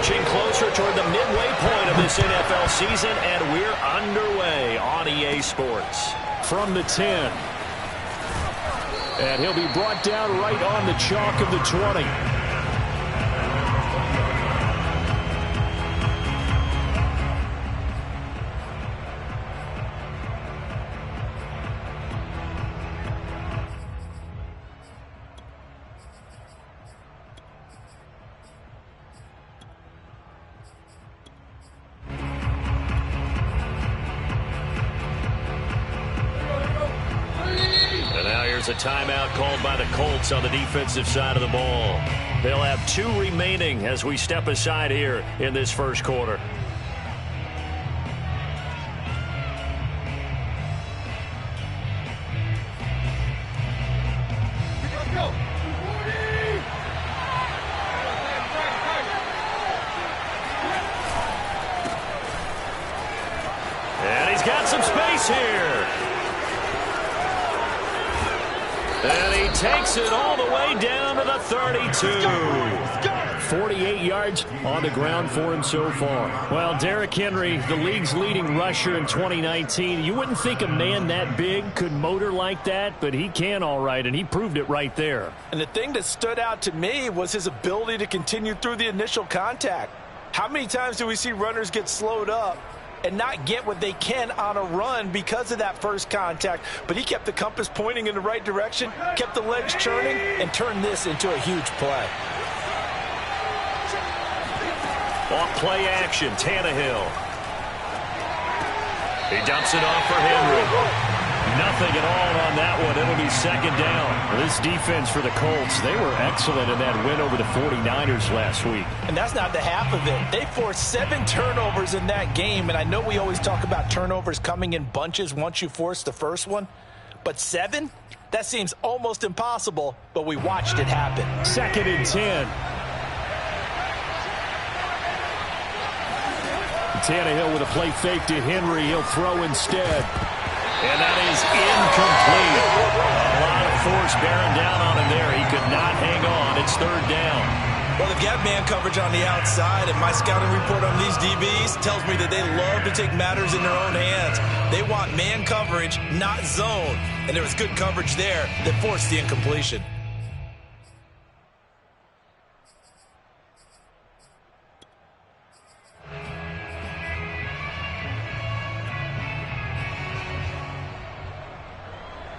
inching closer toward the midway point of this NFL season, and we're underway on EA Sports. From the 10. And he'll be brought down right on the chalk of the 20. A timeout called by the Colts on the defensive side of the ball. They'll have 2 remaining as we step aside here in this first quarter. And he's got some space here. And he takes it all the way down to the 32. 48 yards on the ground for him so far. Well, Derrick Henry, the league's leading rusher in 2019. You wouldn't think a man that big could motor like that, but he can all right, and he proved it right there. And the thing that stood out to me was his ability to continue through the initial contact. How many times do we see runners get slowed up and not get what they can on a run because of that first contact? But he kept the compass pointing in the right direction, kept the legs churning, and turned this into a huge play. Off play action, Tannehill. He dumps it off for Henry. Nothing at all on that one. It'll be second down. This defense for the Colts, they were excellent in that win over the 49ers last week. And that's not the half of it. They forced 7 turnovers in that game, and I know we always talk about turnovers coming in bunches once you force the first one, but 7? That seems almost impossible, but we watched it happen. Second and 10. Tannehill with a play fake to Henry. He'll throw instead. And that is incomplete. A lot of force bearing down on him there. He could not hang on. It's third down. Well, they've got man coverage on the outside, and my scouting report on these DBs tells me that they love to take matters in their own hands. They want man coverage, not zone. And there was good coverage there that forced the incompletion.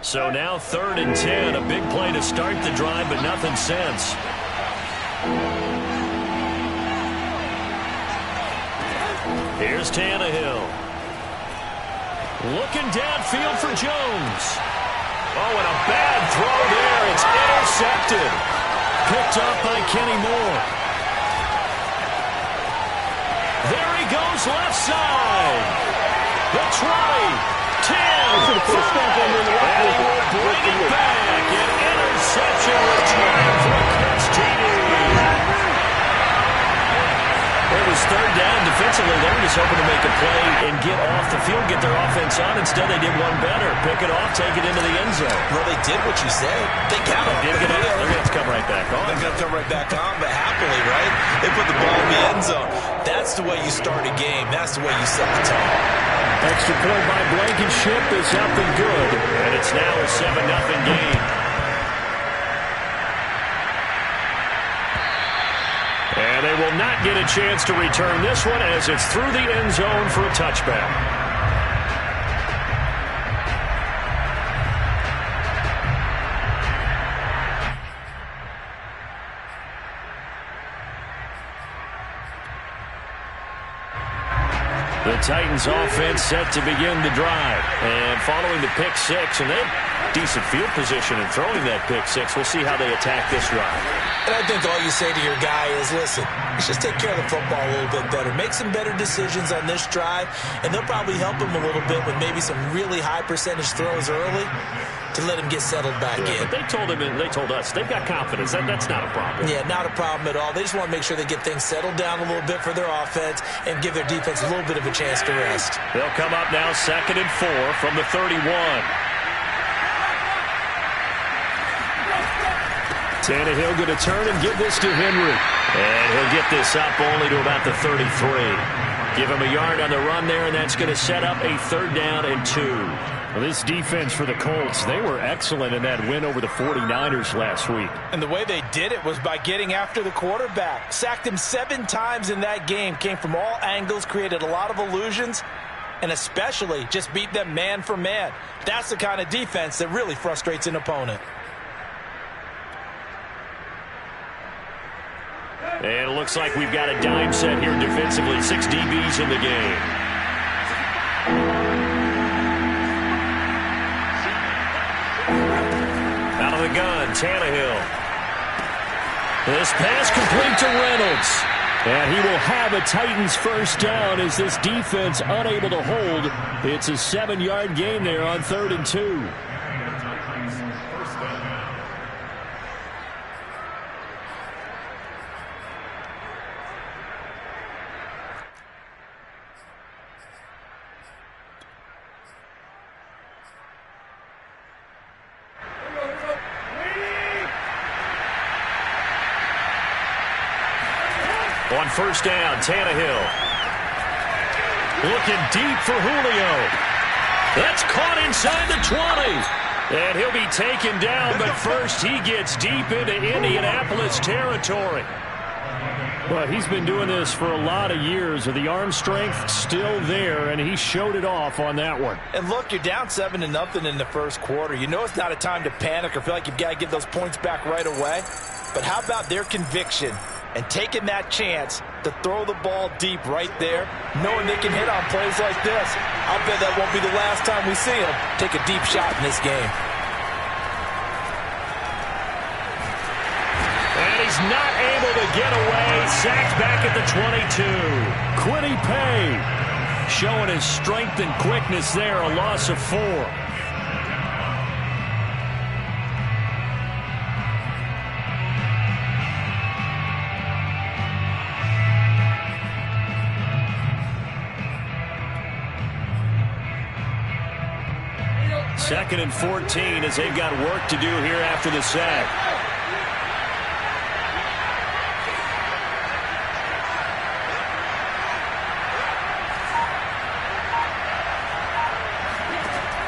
So now third and 10. A big play to start the drive, but nothing since. Here's Tannehill. Looking downfield for Jones. Oh, and a bad throw there. It's intercepted. Picked up by Kenny Moore. There he goes left side. The 20. 10, 5, and he will bring it back. An interception return for Chris TD. It was third down defensively. They were just hoping to make a play and get off the field, get their offense on. Instead, they did one better. Pick it off, take it into the end zone. Well, they did what you said. They got it. They're going to come right back on. They're going to come right back on, but happily, right? They put the ball in the end zone. That's the way you start a game. That's the way you set the tone. Extra point by Blankenship is up and good. And it's now a 7-0 game. And they will not get a chance to return this one as it's through the end zone for a touchback. The Titans offense set to begin the drive. And following the pick six, and they have decent field position in throwing that pick six. We'll see how they attack this drive. And I think all you say to your guy is, listen, let's just take care of the football a little bit better. Make some better decisions on this drive, and they'll probably help him a little bit with maybe some really high percentage throws early to let him get settled back in. But they told him, and they told us, they've got confidence. That's not a problem. Yeah, not a problem at all. They just want to make sure they get things settled down a little bit for their offense and give their defense a little bit of a chance to rest. They'll come up now 2nd and 4 from the 31. Tannehill going to turn and give this to Henry. And he'll get this up only to about the 33. Give him a yard on the run there, and that's going to set up a 3rd down and 2. Well, this defense for the Colts, they were excellent in that win over the 49ers last week. And the way they did it was by getting after the quarterback. Sacked him 7 times in that game. Came from all angles, created a lot of illusions, and especially just beat them man for man. That's the kind of defense that really frustrates an opponent. And it looks like we've got a dime set here defensively. 6 DBs in the game. Out of the gun, Tannehill. This pass complete to Reynolds. And he will have a Titans 1st down as this defense unable to hold. It's a 7-yard gain there on 3rd and 2. On 1st down, Tannehill. Looking deep for Julio. That's caught inside the 20. And he'll be taken down, but first he gets deep into Indianapolis territory. Well, he's been doing this for a lot of years. The arm strength still there, and he showed it off on that one. And look, you're down 7-0 in the first quarter. You know it's not a time to panic or feel like you've got to get those points back right away. But how about their conviction and taking that chance to throw the ball deep right there, knowing they can hit on plays like this? I'll bet that won't be the last time we see them take a deep shot in this game. And he's not able to get away. Sacked back at the 22. Kwity Paye showing his strength and quickness there. A loss of 4. Second and 14 as they've got work to do here after the sack.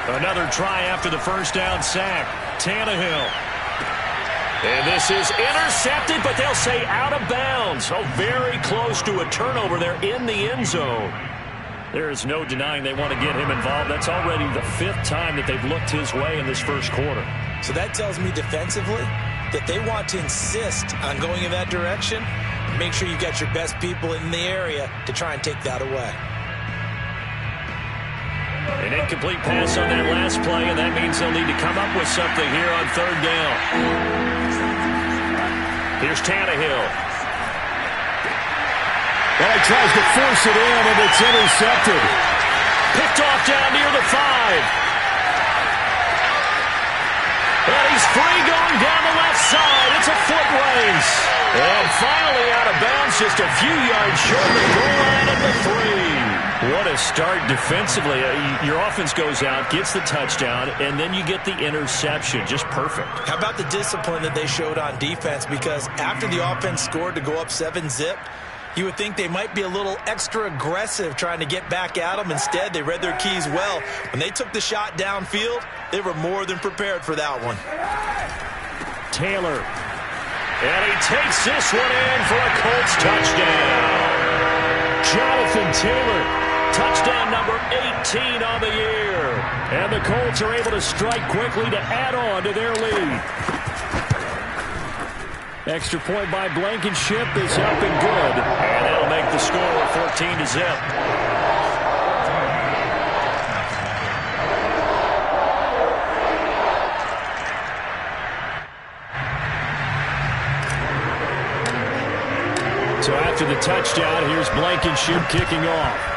Another try after the 1st down sack. Tannehill. And this is intercepted, but they'll say out of bounds. Oh, very close to a turnover there in the end zone. There is no denying they want to get him involved. That's already the 5th time that they've looked his way in this first quarter. So that tells me defensively that they want to insist on going in that direction. Make sure you've got your best people in the area to try and take that away. An incomplete pass on that last play, and that means they'll need to come up with something here on 3rd down. Here's Tannehill. Well, he tries to force it in, and it's intercepted. Picked off down near the 5. And he's free going down the left side. It's a foot race. And finally out of bounds, just a few yards short of the goal line at the 3. What a start defensively. Your offense goes out, gets the touchdown, and then you get the interception. Just perfect. How about the discipline that they showed on defense? Because after the offense scored to go up 7-zip, you would think they might be a little extra aggressive trying to get back at them. Instead, they read their keys well. When they took the shot downfield, they were more than prepared for that one. Taylor. And he takes this one in for a Colts touchdown. Jonathan Taylor. Touchdown number 18 on the year. And the Colts are able to strike quickly to add on to their lead. Extra point by Blankenship is up and good. And that'll make the score 14-zip. So after the touchdown, here's Blankenship kicking off.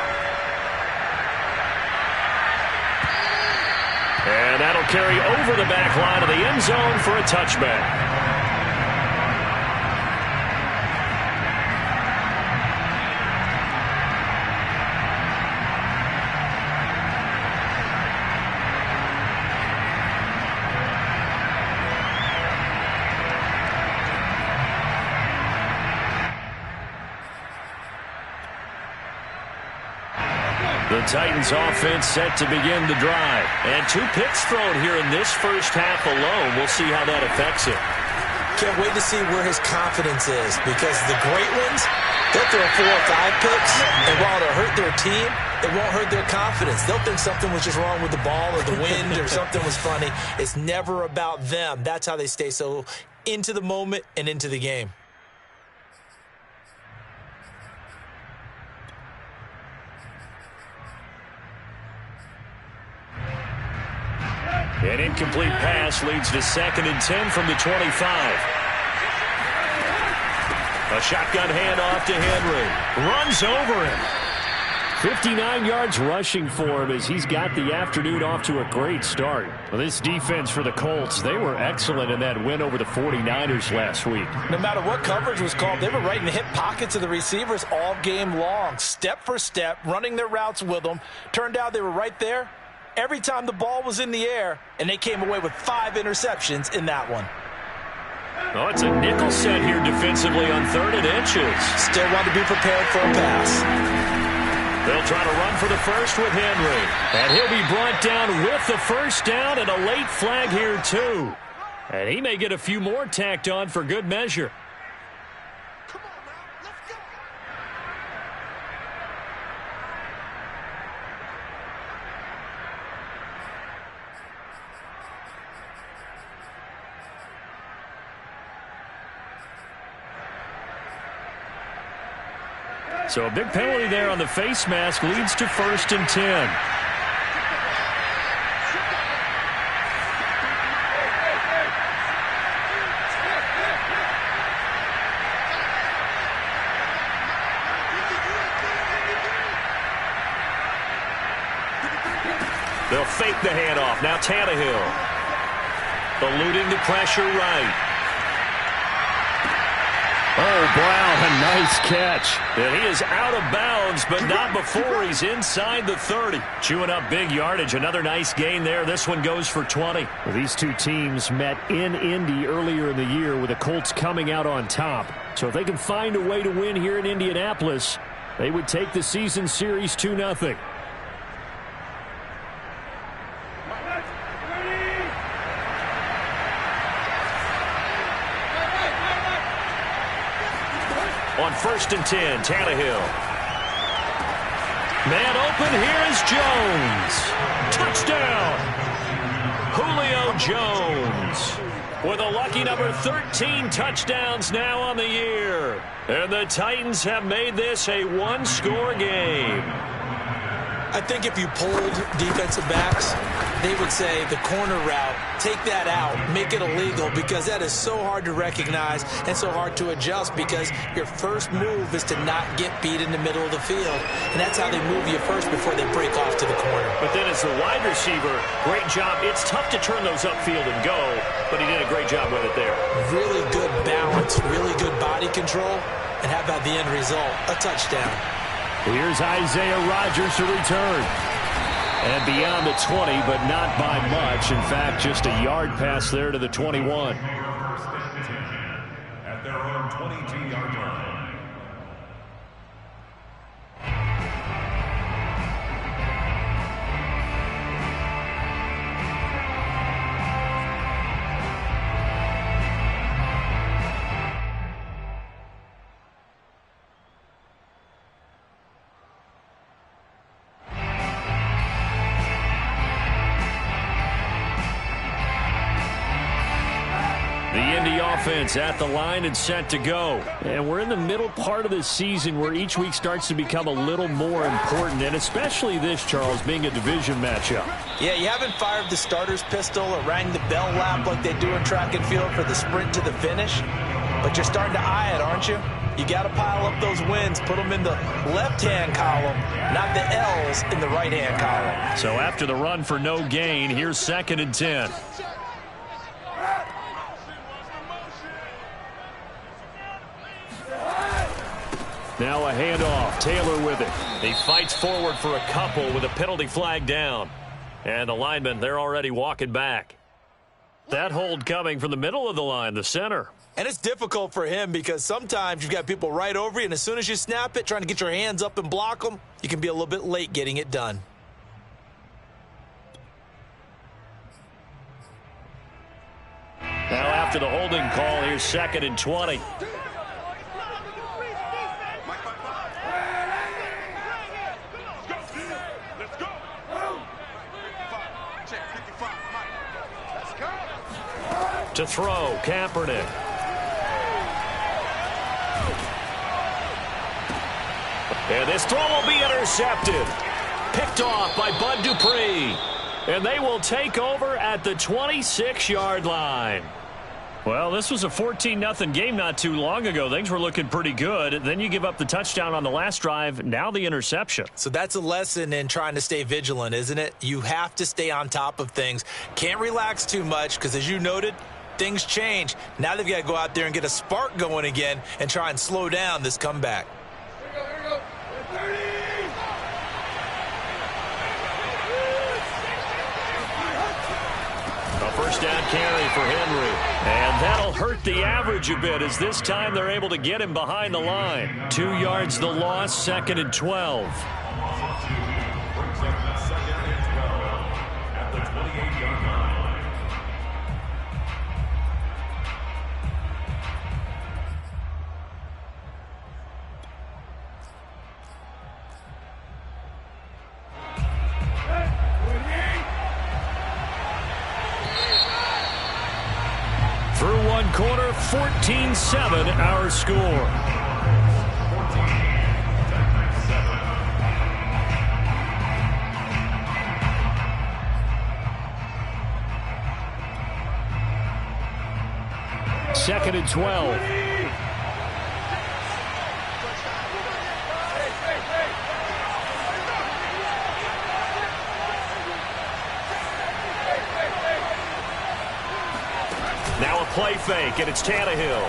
And that'll carry over the back line of the end zone for a touchback. The Titans offense set to begin the drive. And 2 picks thrown here in this first half alone. We'll see how that affects it. Can't wait to see where his confidence is, because the great ones, they'll throw 4 or 5 picks, and while it'll hurt their team, it won't hurt their confidence. They'll think something was just wrong with the ball or the wind or something was funny. It's never about them. That's how they stay so into the moment and into the game. An incomplete pass leads to 2nd and 10 from the 25. A shotgun handoff to Henry. Runs over him. 59 yards rushing for him as he's got the afternoon off to a great start. Well, this defense for the Colts, they were excellent in that win over the 49ers last week. No matter what coverage was called, they were right in the hip pockets of the receivers all game long, step for step, running their routes with them. Turned out they were right there every time the ball was in the air, and they came away with 5 interceptions in that one. Oh, it's a nickel set here defensively on 3rd and inches. Still want to be prepared for a pass. They'll try to run for the first with Henry. And he'll be brought down with the first down and a late flag here, too. And he may get a few more tacked on for good measure. So a big penalty there on the face mask leads to 1st and 10. They'll fake the handoff. Now Tannehill. Eluding the pressure right. Oh, Brown, a nice catch. And he is out of bounds, but not before he's inside the 30. Chewing up big yardage. Another nice gain there. This one goes for 20. Well, these 2 teams met in Indy earlier in the year with the Colts coming out on top. So if they can find a way to win here in Indianapolis, they would take the season series 2-0. On 1st and 10, Tannehill. Man open, here is Jones. Touchdown! Julio Jones with a lucky number 13 touchdowns now on the year. And the Titans have made this a 1-score game. I think if you polled defensive backs, they would say the corner route, take that out, make it illegal, because that is so hard to recognize and so hard to adjust, because your first move is to not get beat in the middle of the field. And that's how they move you first before they break off to the corner. But then as the wide receiver, great job. It's tough to turn those upfield and go, but he did a great job with it there. Really good balance, really good body control, and how about the end result? A touchdown. Here's Isaiah Rodgers to return. And beyond the 20, but not by much. In fact, just a yard pass there to the 21. At their own 22-yard line. Offense at the line and set to go. And we're in the middle part of the season where each week starts to become a little more important, and especially this, Charles, being a division matchup. Yeah, you haven't fired the starter's pistol or rang the bell lap like they do in track and field for the sprint to the finish, but you're starting to eye it, aren't you? You got to pile up those wins, put them in the left-hand column, not the L's in the right-hand column. So after the run for no gain, here's 2nd and 10. Now a handoff. Taylor with it. He fights forward for a couple with a penalty flag down. And the linemen, they're already walking back. That hold coming from the middle of the line, the center. And it's difficult for him because sometimes you've got people right over you, and as soon as you snap it, trying to get your hands up and block them, you can be a little bit late getting it done. Now after the holding call, here's 2nd and 20. To throw, Kaepernick. And this throw will be intercepted. Picked off by Bud Dupree. And they will take over at the 26-yard line. Well, this was a 14-0 game not too long ago. Things were looking pretty good. Then you give up the touchdown on the last drive. Now the interception. So that's a lesson in trying to stay vigilant, isn't it? You have to stay on top of things. Can't relax too much because, as you noted, things change. Now they've got to go out there and get a spark going again and try and slow down this comeback. A first down carry for Henry. And that'll hurt the average a bit as this time they're able to get him behind the line. 2 yards the loss, 2nd and 12. Through one quarter, 14-7 our score. Second and 12. Now a play fake, and it's Tannehill.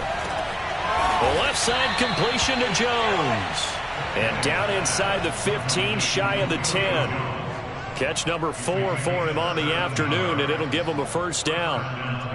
The left side completion to Jones. And down inside the 15, shy of the 10. Catch number 4 for him on the afternoon, and it'll give him a first down.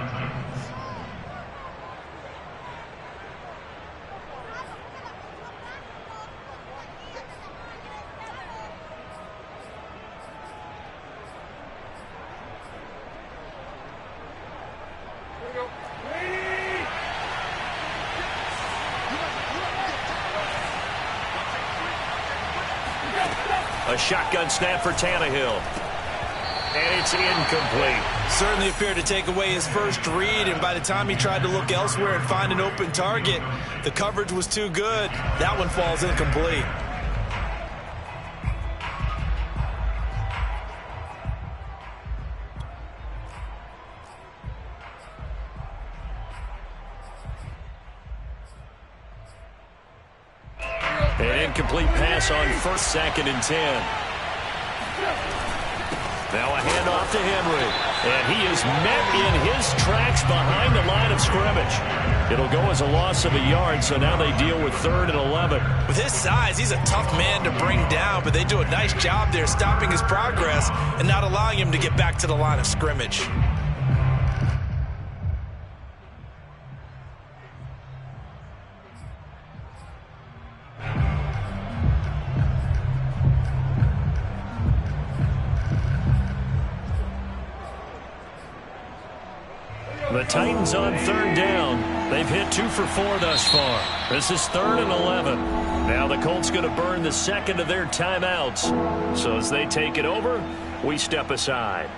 A shotgun snap for Tannehill. And it's incomplete. Certainly appeared to take away his first read, and by the time he tried to look elsewhere and find an open target, the coverage was too good. That one falls incomplete. An incomplete pass on 1st, 2nd and 10. Now a handoff to Henry. And he is met in his tracks behind the line of scrimmage. It'll go as a loss of a yard, so now they deal with 3rd and 11. With his size, he's a tough man to bring down, but they do a nice job there stopping his progress and not allowing him to get back to the line of scrimmage. The Titans on 3rd down. They've hit 2 for 4 thus far. This is 3rd and 11. Now the Colts going to burn the second of their timeouts. So as they take it over, we step aside.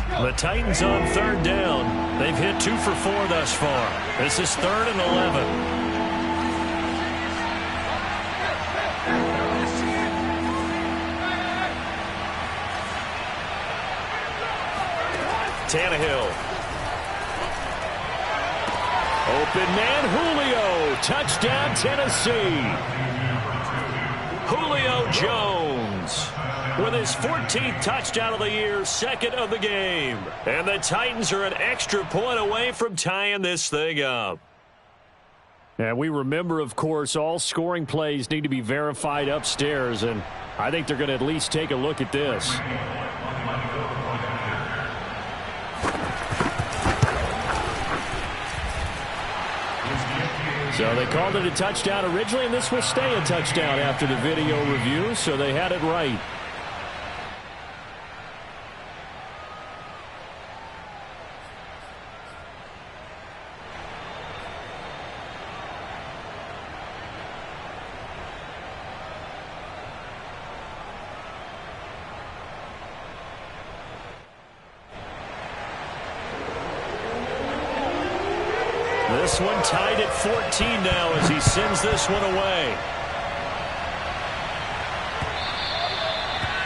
The Titans on 3rd down. They've hit 2 for 4 thus far. This is 3rd and 11. Tannehill. Open man, Julio. Touchdown, Tennessee. Julio Jones with his 14th touchdown of the year, 2nd of the game. And the Titans are an extra point away from tying this thing up. And we remember, of course, all scoring plays need to be verified upstairs, and I think they're going to at least take a look at this. So they called it a touchdown originally, and this will stay a touchdown after the video review, so they had it right. This one tied at 14 now as he sends this one away.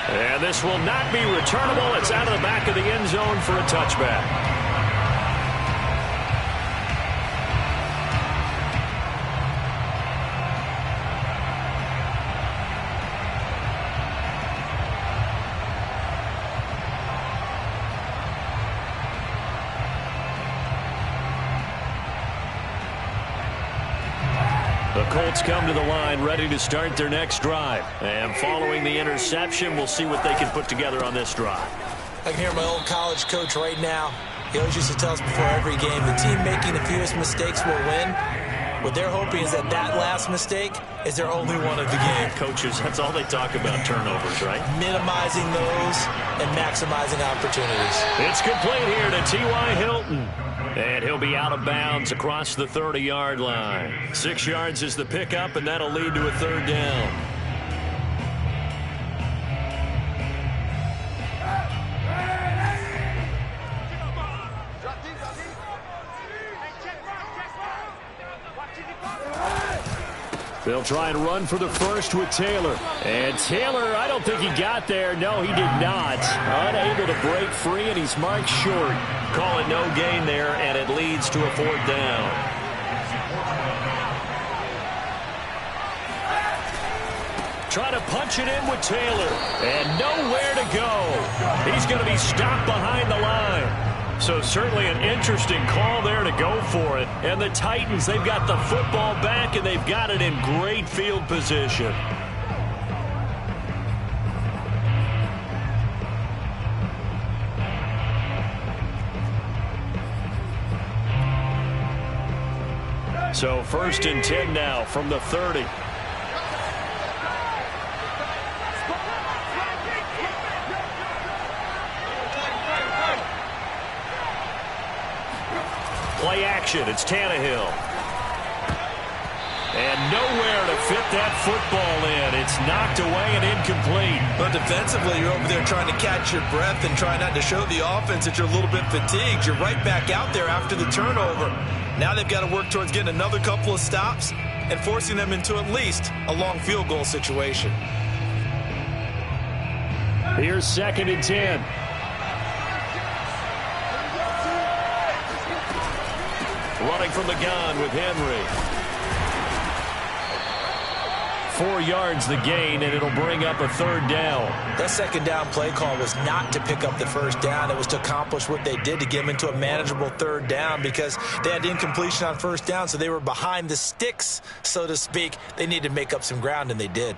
And this will not be returnable. It's out of the back of the end zone for a touchback. The Colts come to the line ready to start their next drive. And following the interception, we'll see what they can put together on this drive. I can hear my old college coach right now. He always used to tell us before every game, the team making the fewest mistakes will win. What they're hoping is that last mistake is their only one of the game. Coaches, that's all they talk about, turnovers, right? Minimizing those and maximizing opportunities. It's complete here to T.Y. Hilton. And he'll be out of bounds across the 30-yard line. 6 yards is the pickup, and that'll lead to a third down. They'll try and run for the first with Taylor. And Taylor, I don't think he got there. No, he did not. Unable to break free, and he's marked short. Call it no gain there, and it leads to a fourth down. Try to punch it in with Taylor. And nowhere to go. He's going to be stopped behind the line. So certainly an interesting call there to go for it. And the Titans, they've got the football back, and they've got it in great field position. So 1st and 10 now from the 30. Play action. It's Tannehill. And nowhere to fit that football in. It's knocked away and incomplete. But defensively, you're over there trying to catch your breath and try not to show the offense that you're a little bit fatigued. You're right back out there after the turnover. Now they've got to work towards getting another couple of stops and forcing them into at least a long field goal situation. Here's 2nd and 10. Running from the gun with Henry. 4 yards the gain, and it'll bring up a third down. That second down play call was not to pick up the first down. It was to accomplish what they did to get them into a manageable third down because they had incompletion on first down, so they were behind the sticks, so to speak. They needed to make up some ground, and they did.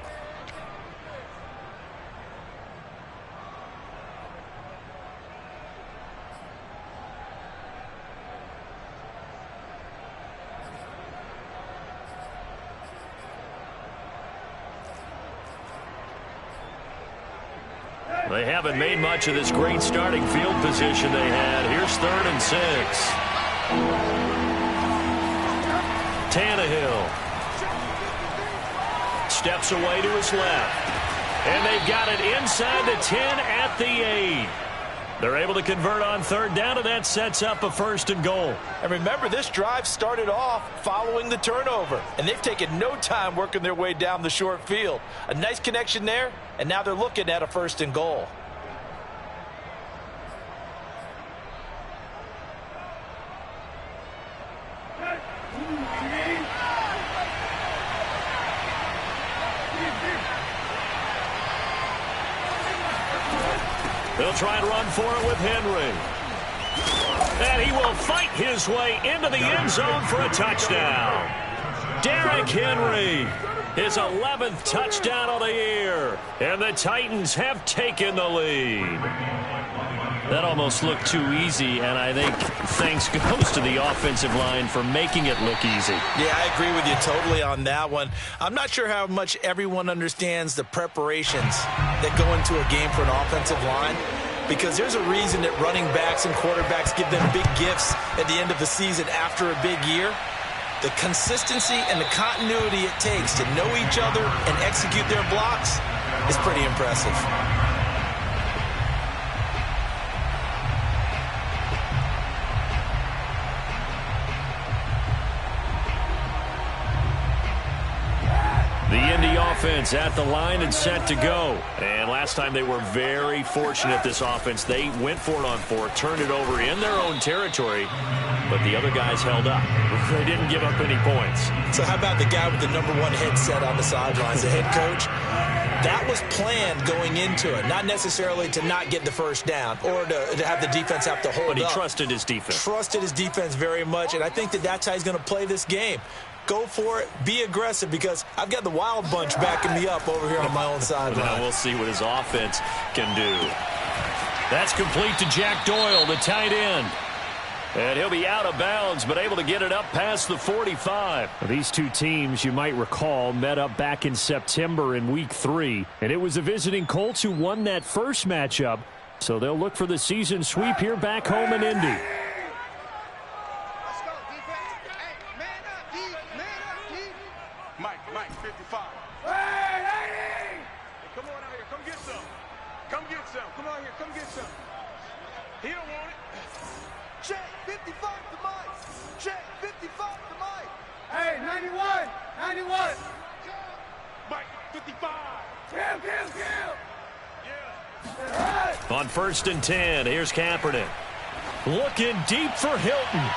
They haven't made much of this great starting field position they had. Here's 3rd and 6. Tannehill steps away to his left. And they've got it inside the 10 at the 8. They're able to convert on third down, and that sets up a 1st and goal. And remember, this drive started off following the turnover, and they've taken no time working their way down the short field. A nice connection there, and now they're looking at a 1st and goal. They'll try and run for it with Henry. And he will fight his way into the end zone for a touchdown. Derrick Henry, his 11th touchdown of the year. And the Titans have taken the lead. That almost looked too easy, and I think thanks goes to the offensive line for making it look easy. Yeah, I agree with you totally on that one. I'm not sure how much everyone understands the preparations that go into a game for an offensive line, because there's a reason that running backs and quarterbacks give them big gifts at the end of the season after a big year. The consistency and the continuity it takes to know each other and execute their blocks is pretty impressive. The Indy offense at the line and set to go. And last time they were very fortunate, this offense. They went for it on fourth, turned it over in their own territory, but the other guys held up. They didn't give up any points. So how about the guy with the #1 headset on the sidelines, the head coach? That was planned going into it, not necessarily to not get the first down or to have the defense have to hold up. But he trusted his defense. Trusted his defense very much, and I think that's how he's going to play this game. Go for it. Be aggressive, because I've got the Wild Bunch backing me up over here on my own sideline. Now we'll see what his offense can do. That's complete to Jack Doyle, the tight end. And he'll be out of bounds, but able to get it up past the 45. These two teams, you might recall, met up back in September in Week 3. And it was the visiting Colts who won that first matchup. So they'll look for the season sweep here back home in Indy. Mike, 55. Hey! Come on out here. Come get some. Come get some. Come on here. Come get some. He don't want it. Check 55 to Mike. Check 55 to Mike. Hey, 91. Mike, 55. Kill. Yeah. On 1st and 10, here's Kaepernick. Looking deep for Hilton.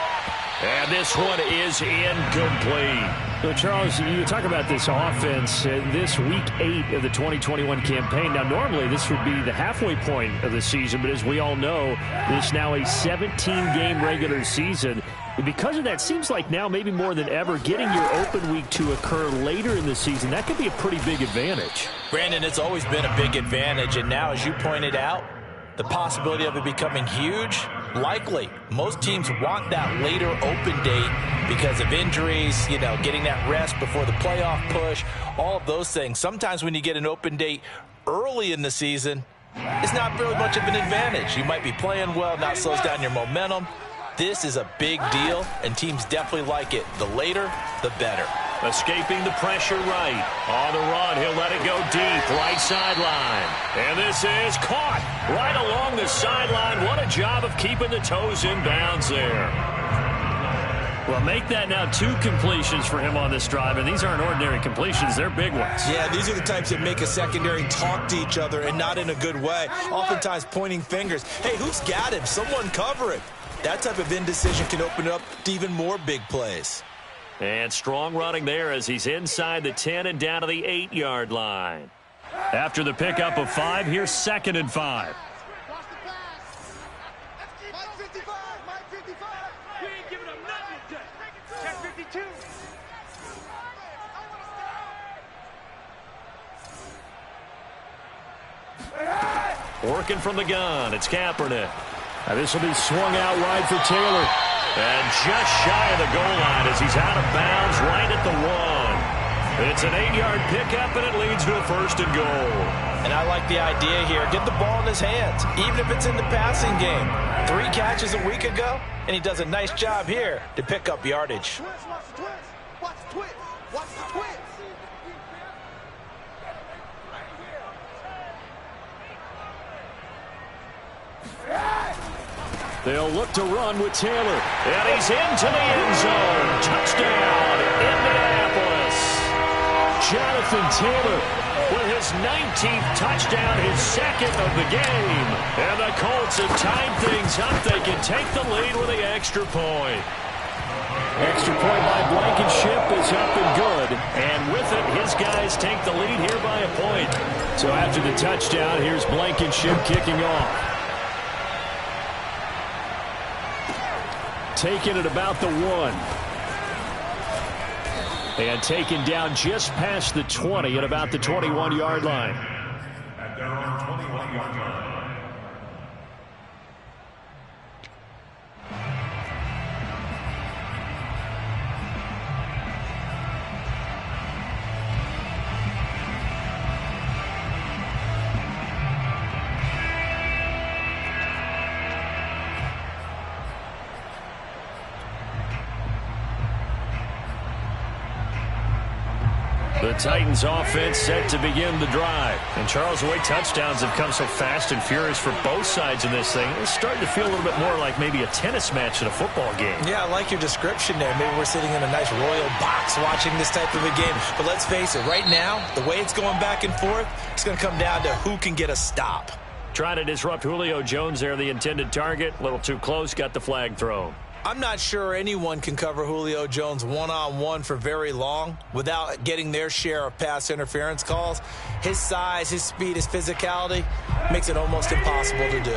And this one is incomplete. So, Charles, you talk about this offense, this Week 8 of the 2021 campaign. Now, normally this would be the halfway point of the season, but as we all know, this now a 17-game regular season. And because of that, seems like now maybe more than ever, getting your open week to occur later in the season, that could be a pretty big advantage. Brandon, it's always been a big advantage, and now, as you pointed out, the possibility of it becoming huge, likely. Most teams want that later open date because of injuries, getting that rest before the playoff push, all of those things. Sometimes when you get an open date early in the season, it's not really much of an advantage. You might be playing well, not slows down your momentum. This is a big deal, and teams definitely like it. The later, the better. Escaping the pressure right. On the run, he'll let it go deep, right sideline. And this is caught right along the sideline. What a job of keeping the toes in bounds there. Well, make that now 2 completions for him on this drive, and these aren't ordinary completions. They're big ones. Yeah, these are the types that make a secondary talk to each other, and not in a good way. Oftentimes pointing fingers. Hey, who's got him? Someone cover him. That type of indecision can open up to even more big plays. And strong running there as he's inside the 10 and down to the 8-yard line. After the pickup of 5, here's 2nd and 5. Mike 55. We ain't giving up nothing today. Check 52. Working from the gun, it's Kaepernick. Now this will be swung out wide for Taylor. And just shy of the goal line as he's out of bounds right at the 1. It's an 8-yard pickup, and it leads to a 1st and goal. And I like the idea here. Get the ball in his hands, even if it's in the passing game. 3 catches a week ago, and he does a nice job here to pick up yardage. Twist, watch the twist. Watch the twist. Watch the twist. They'll look to run with Taylor. And he's into the end zone. Touchdown, Indianapolis. Jonathan Taylor with his 19th touchdown, his 2nd of the game. And the Colts have tied things up. They can take the lead with the extra point. Extra point by Blankenship is up and good. And with it, his guys take the lead here by a point. So after the touchdown, here's Blankenship kicking off. Taking it about the 1. And taken down just past the 20 at about the 21-yard line. At their own 21-yard line. The Titans offense set to begin the drive. And Charles, the way touchdowns have come so fast and furious for both sides in this thing, it's starting to feel a little bit more like maybe a tennis match in a football game. Yeah, I like your description there. Maybe we're sitting in a nice royal box watching this type of a game. But let's face it, right now, the way it's going back and forth, it's going to come down to who can get a stop. Trying to disrupt Julio Jones there, the intended target. A little too close, got the flag thrown. I'm not sure anyone can cover Julio Jones one-on-one for very long without getting their share of pass interference calls. His size, his speed, his physicality makes it almost impossible to do.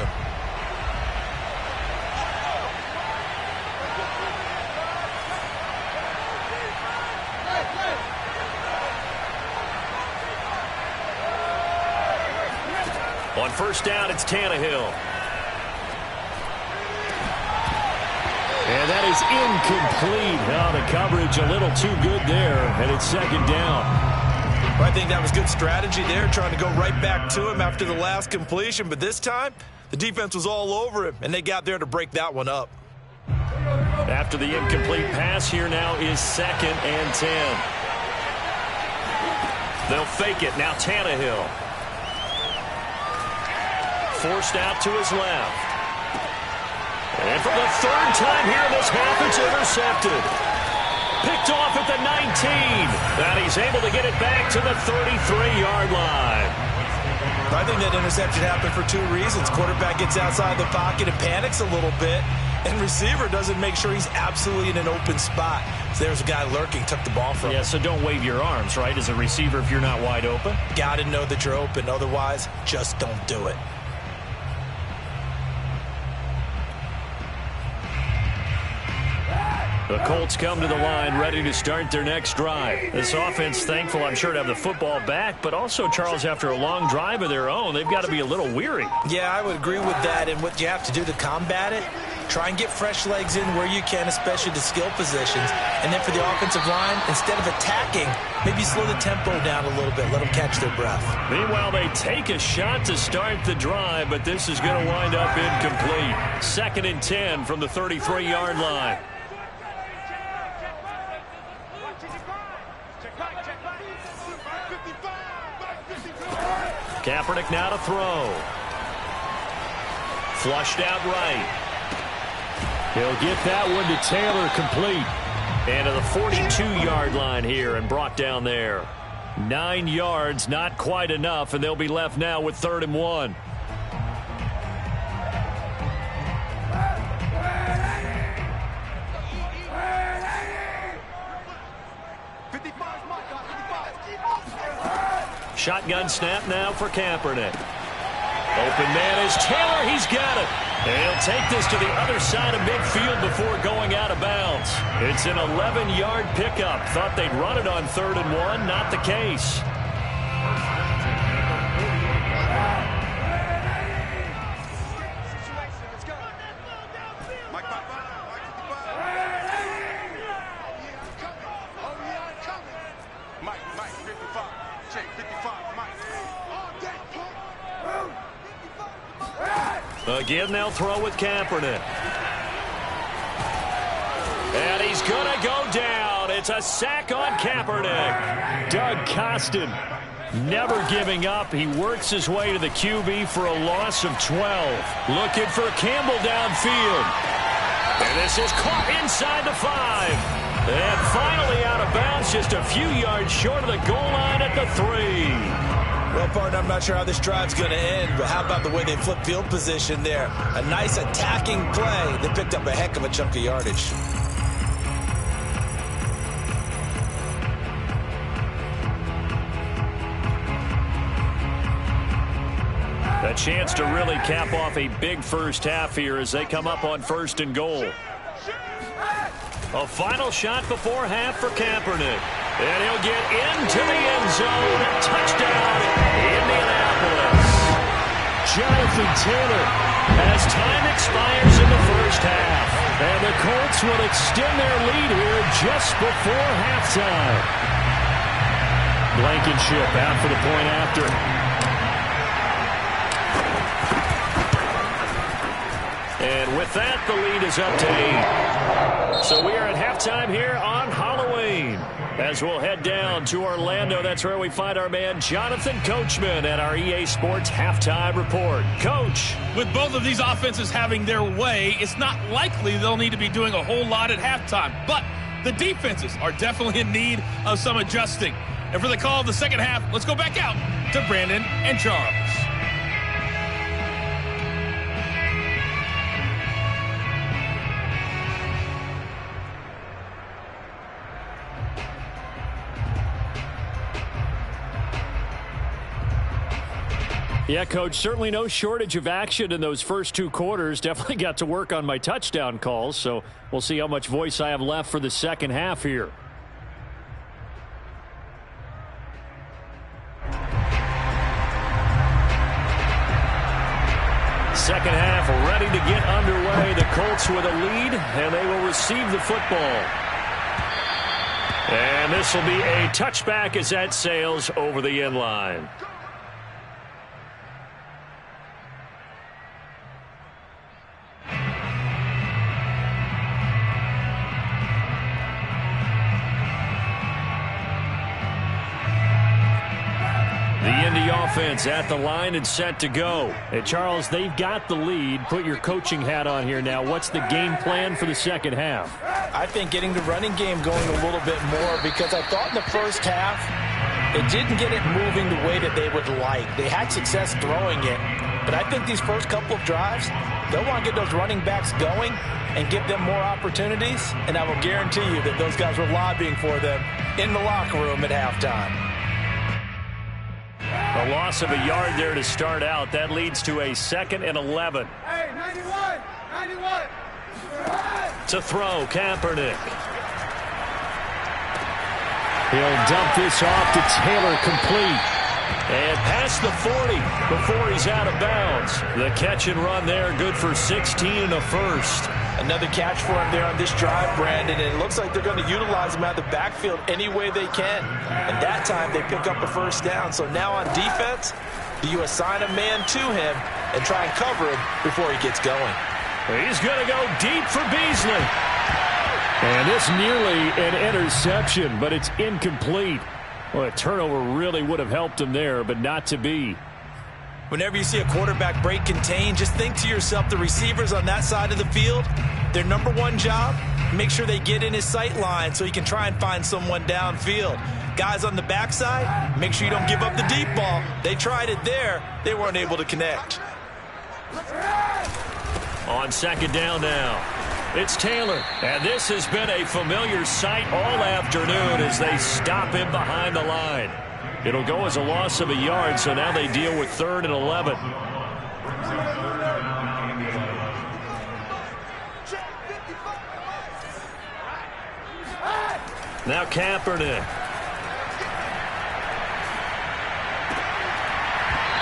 On first down, it's Tannehill. And that is incomplete. Now the coverage a little too good there, and it's second down. I think that was good strategy there, trying to go right back to him after the last completion. But this time, the defense was all over him, and they got there to break that one up. After the incomplete pass, here now is 2nd and 10. They'll fake it. Now Tannehill. Forced out to his left. And for the third time here in this half, it's intercepted. Picked off at the 19. And he's able to get it back to the 33-yard line. I think that interception happened for two reasons. Quarterback gets outside the pocket and panics a little bit. And receiver doesn't make sure he's absolutely in an open spot. So there's a guy lurking, took the ball from him. Yeah, so don't wave your arms, right, as a receiver if you're not wide open. Got to know that you're open. Otherwise, just don't do it. The Colts come to the line ready to start their next drive. This offense thankful, I'm sure, to have the football back, but also, Charles, after a long drive of their own, they've got to be a little weary. Yeah, I would agree with that, and what you have to do to combat it, try and get fresh legs in where you can, especially the skill positions. And then for the offensive line, instead of attacking, maybe slow the tempo down a little bit, let them catch their breath. Meanwhile, they take a shot to start the drive, but this is going to wind up incomplete. 2nd and 10 from the 33-yard line. Kaepernick now to throw. Flushed out right. He'll get that one to Taylor, complete. And to the 42-yard line here and brought down there. 9 yards, not quite enough, and they'll be left now with 3rd and 1. Shotgun snap now for Kaepernick. Open man is Taylor. He's got it. And he'll take this to the other side of midfield before going out of bounds. It's an 11-yard pickup. Thought they'd run it on 3rd and 1. Not the case. Again, they'll throw with Kaepernick. And he's going to go down. It's a sack on Kaepernick. Doug Costin never giving up. He works his way to the QB for a loss of 12. Looking for Campbell downfield. And this is caught inside the 5. And finally out of bounds, just a few yards short of the goal line at the 3. Well, partner, I'm not sure how this drive's going to end, but how about the way they flip field position there? A nice attacking play. They picked up a heck of a chunk of yardage. A chance to really cap off a big first half here as they come up on 1st and goal. A final shot before half for Kaepernick. And he'll get into the end zone. Touchdown, Indianapolis. Jonathan Taylor, as time expires in the first half. And the Colts will extend their lead here just before halftime. Blankenship out for the point after. And with that, the lead is up to 8. So we are at halftime here on Halloween. As we'll head down to Orlando, that's where we find our man Jonathan Coachman at our EA Sports Halftime Report. Coach. With both of these offenses having their way, it's not likely they'll need to be doing a whole lot at halftime. But the defenses are definitely in need of some adjusting. And for the call of the second half, let's go back out to Brandon and Charles. Yeah, Coach, certainly no shortage of action in those first 2 quarters. Definitely got to work on my touchdown calls, so we'll see how much voice I have left for the second half here. Second half ready to get underway. The Colts with a lead, and they will receive the football. And this will be a touchback as that sails over the end line. The Indy offense at the line and set to go. Hey, Charles, they've got the lead. Put your coaching hat on here now. What's the game plan for the second half? I think getting the running game going a little bit more, because I thought in the first half it didn't get it moving the way that they would like. They had success throwing it, but I think these first couple of drives, they'll want to get those running backs going and give them more opportunities, and I will guarantee you that those guys were lobbying for them in the locker room at halftime. A loss of a yard there to start out. That leads to a 2nd and 11. Hey, 91! 91! To throw, Kaepernick. He'll dump this off to Taylor, complete. And past the 40 before he's out of bounds. The catch and run there, good for 16 and a first. Another catch for him there on this drive, Brandon, and it looks like they're going to utilize him out of the backfield any way they can. And that time they pick up a first down. So now on defense, do you assign a man to him and try and cover him before he gets going? He's going to go deep for Beasley. And this nearly an interception, but it's incomplete. Well, a turnover really would have helped him there, but not to be. Whenever you see a quarterback break contain, just think to yourself, the receivers on that side of the field, their number one job, make sure they get in his sight line so he can try and find someone downfield. Guys on the backside, make sure you don't give up the deep ball. They tried it there. They weren't able to connect. On second down now, it's Taylor. And this has been a familiar sight all afternoon as they stop him behind the line. It'll go as a loss of a yard, so now they deal with 3rd and 11. Now Kaepernick.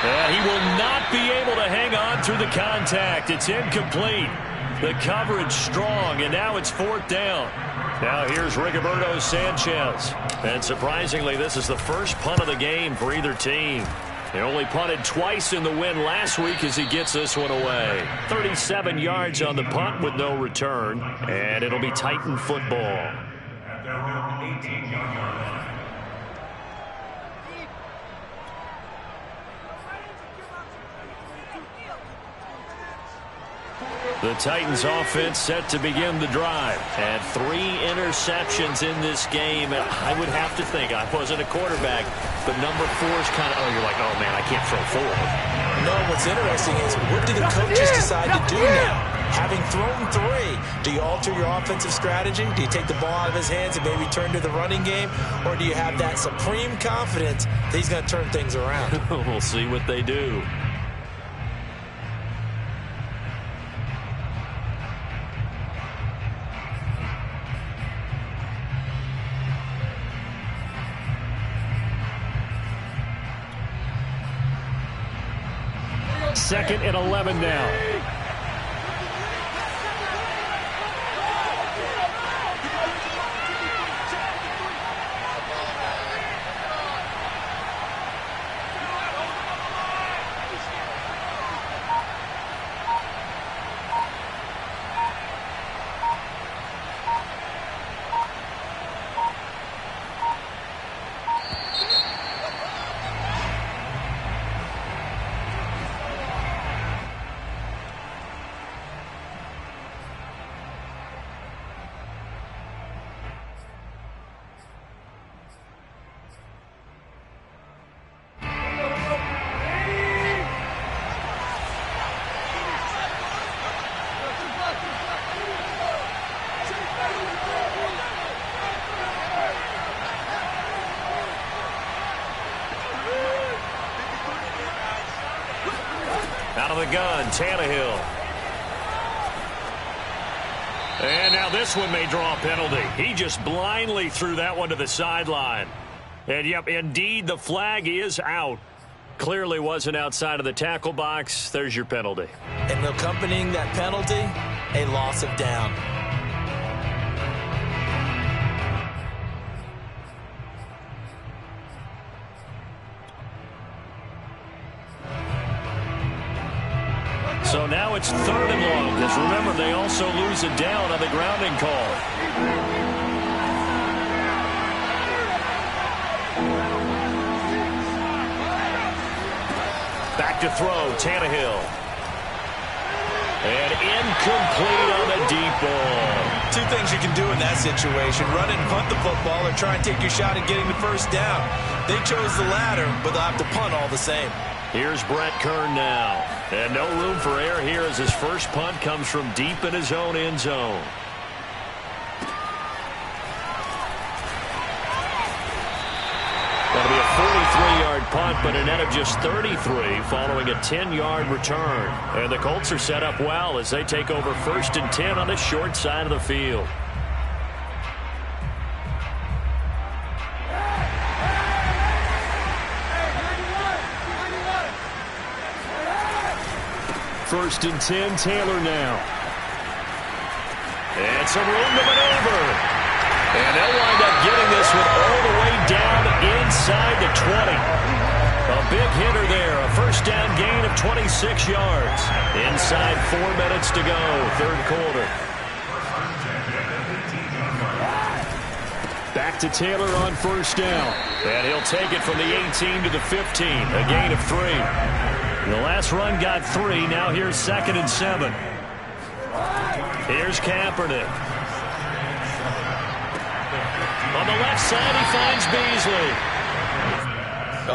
And he will not be able to hang on through the contact. It's incomplete. The coverage strong, and now it's 4th down. Now here's Rigoberto Sanchez. And surprisingly, this is the first punt of the game for either team. They only punted twice in the win last week as he gets this one away. 37 yards on the punt with no return, and it'll be Titan football. The Titans offense set to begin the drive. And 3 interceptions in this game. And I would have to think, I wasn't a quarterback, but number 4 is kind of, you're like, oh man, I can't throw 4. No, what's interesting is, what do the coaches decide to do now? Having thrown 3, do you alter your offensive strategy? Do you take the ball out of his hands and maybe turn to the running game? Or do you have that supreme confidence that he's going to turn things around? We'll see what they do. 2nd and 11 now. Out of the gun, Tannehill. And now this one may draw a penalty. He just blindly threw that one to the sideline. And, yep, indeed, the flag is out. Clearly wasn't outside of the tackle box. There's your penalty. And accompanying that penalty, a loss of down. So now it's 3rd and long, because remember, they also lose a down on the grounding call. Back to throw, Tannehill. And incomplete on the deep ball. Two things you can do in that situation: run it and punt the football, or try and take your shot at getting the first down. They chose the latter, but they'll have to punt all the same. Here's Brett Kern now. And no room for error here as his first punt comes from deep in his own end zone. That'll be a 43-yard punt, but a net of just 33 following a 10-yard return. And the Colts are set up well as they take over 1st and 10 on the short side of the field. First and 10, Taylor now. And some room to maneuver. And they'll wind up getting this one all the way down inside the 20. A big hitter there. A first down gain of 26 yards. Inside 4 minutes to go, 3rd quarter. Back to Taylor on 1st down. And he'll take it from the 18 to the 15. A gain of 3. The last run got 3. Now here's 2nd and 7. Here's Kaepernick. On the left side, he finds Beasley.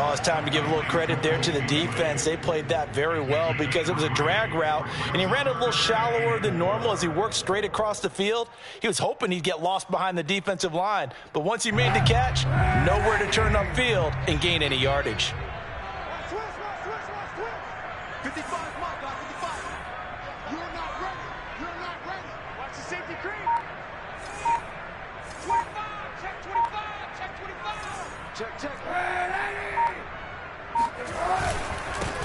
Oh, it's time to give a little credit there to the defense. They played that very well because it was a drag route, and he ran a little shallower than normal as he worked straight across the field. He was hoping he'd get lost behind the defensive line, but once he made the catch, nowhere to turn upfield and gain any yardage. 55, my guy, 55. You're not ready. You're not ready. Watch the safety creep. 25, check 25, check 25. Check.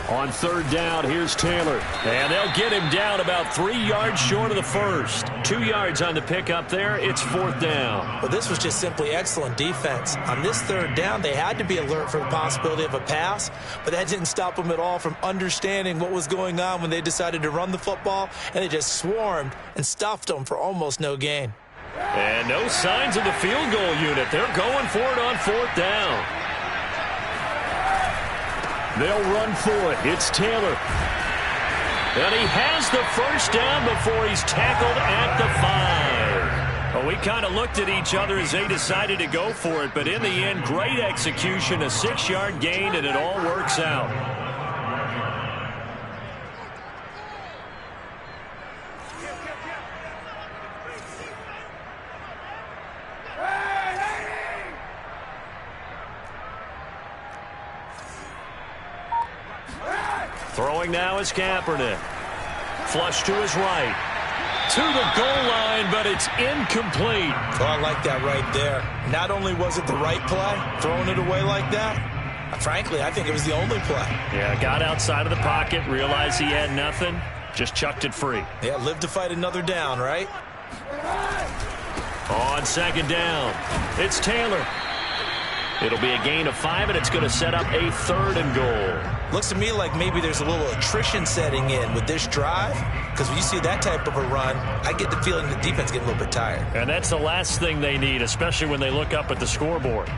On 3rd down, here's Taylor. And they'll get him down about 3 yards short of the first. 2 yards on the pickup there. It's 4th down. Well, this was just simply excellent defense. On this 3rd down, they had to be alert for the possibility of a pass, but that didn't stop them at all from understanding what was going on when they decided to run the football, and they just swarmed and stuffed them for almost no gain. And no signs of the field goal unit. They're going for it on 4th down. They'll run for it. It's Taylor. And he has the first down before he's tackled at the 5. Well, we kind of looked at each other as they decided to go for it, but in the end, great execution, a 6-yard gain, and it all works out. Throwing now is Kaepernick. Flush to his right. To the goal line, but it's incomplete. Oh, I like that right there. Not only was it the right play, throwing it away like that, Frankly, I think it was the only play. Yeah, got outside of the pocket, realized he had nothing, just chucked it free. Yeah, live to fight another down, right? On second down, it's Taylor. It'll be a gain of 5, and it's going to set up a 3rd and goal. Looks to me like maybe there's a little attrition setting in with this drive, because when you see that type of a run, I get the feeling the defense getting a little bit tired. And that's the last thing they need, especially when they look up at the scoreboard.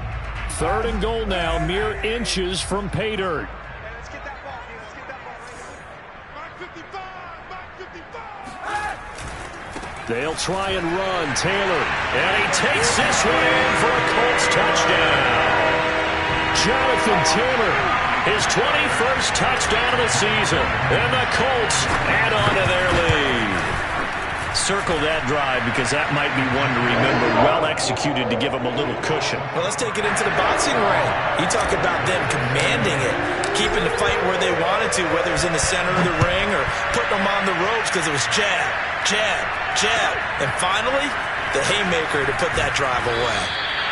3rd and goal now, mere inches from pay dirt. Let's get that ball here. Let's get that ball right here. Mark 55. They'll try and run. Taylor. And he takes this one in for a Colts touchdown. Jonathan Taylor, his 21st touchdown of the season. And the Colts add on to their lead. Circle that drive because that might be one to remember. Well executed to give them a little cushion. Well, let's take it into the boxing ring. You talk about them commanding it, keeping the fight where they wanted to, whether it was in the center of the ring or putting them on the ropes because it was jab, jab, jab. And finally, the haymaker to put that drive away.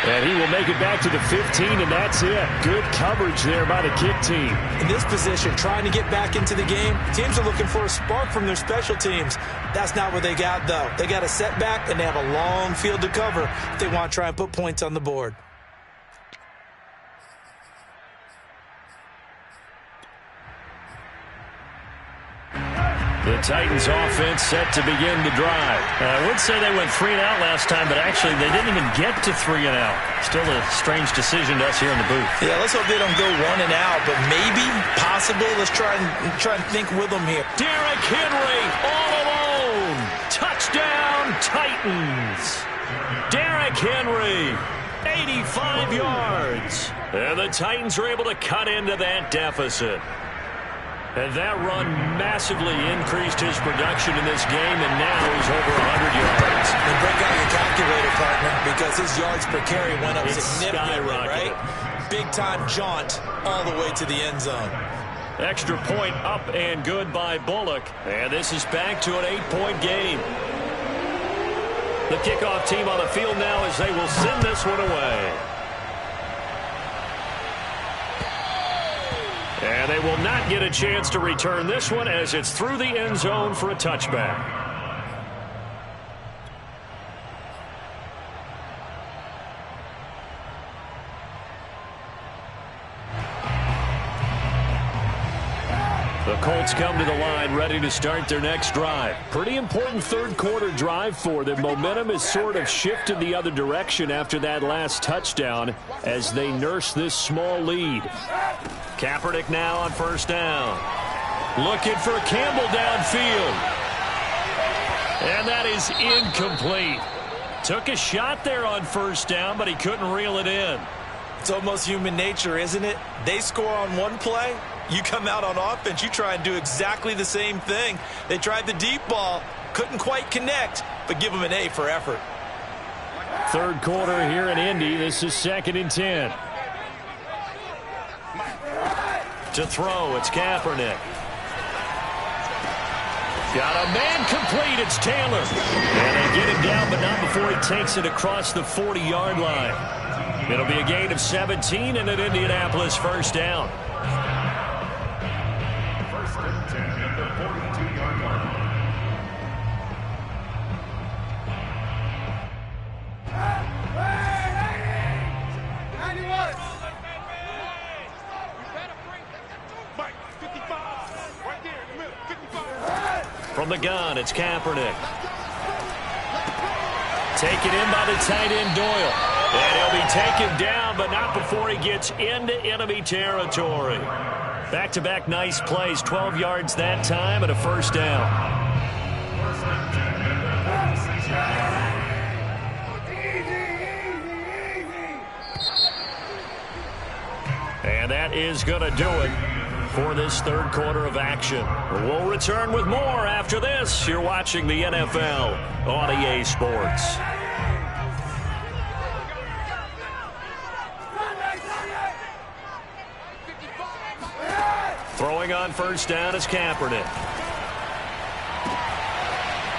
And he will make it back to the 15, and that's it. Good coverage there by the kick team. In this position, trying to get back into the game, teams are looking for a spark from their special teams. That's not what they got, though. They got a setback, and they have a long field to cover if they want to try and put points on the board. The Titans offense set to begin the drive. I would say they went 3 and out last time, but actually they didn't even get to 3 and out. Still a strange decision to us here in the booth. Yeah, let's hope they don't go 1 and out, but maybe, possibly, let's try and think with them here. Derrick Henry all alone. Touchdown Titans. Derrick Henry, 85 yards. And the Titans are able to cut into that deficit. And that run massively increased his production in this game, and now he's over 100 yards. And break out your calculator, partner, because his yards per carry went up significantly, right? Big-time jaunt all the way to the end zone. Extra point up and good by Bullock. And this is back to an 8-point game. The kickoff team on the field now as they will send this one away. And they will not get a chance to return this one as it's through the end zone for a touchback. The Colts come to the line ready to start their next drive. Pretty important third quarter drive for them. Momentum has sort of shifted the other direction after that last touchdown as they nurse this small lead. Kaepernick now on first down. Looking for Campbell downfield. And that is incomplete. Took a shot there on first down, but he couldn't reel it in. It's almost human nature, isn't it? They score on one play. You come out on offense, you try and do exactly the same thing. They tried the deep ball, couldn't quite connect, but give them an A for effort. Third quarter here in Indy. This is 2nd and 10. To throw, it's Kaepernick. Got a man complete, it's Taylor. And they get him down, but not before he takes it across the 40-yard line. It'll be a gain of 17 and an Indianapolis first down. First and 10 at the 42-yard line. From the gun, it's Kaepernick. Taken in by the tight end, Doyle. And he'll be taken down, but not before he gets into enemy territory. Back-to-back nice plays, 12 yards that time and a first down. And that is going to do it for this third quarter of action. We'll return with more after this. You're watching the NFL on EA Sports. Throwing on first down is Kaepernick.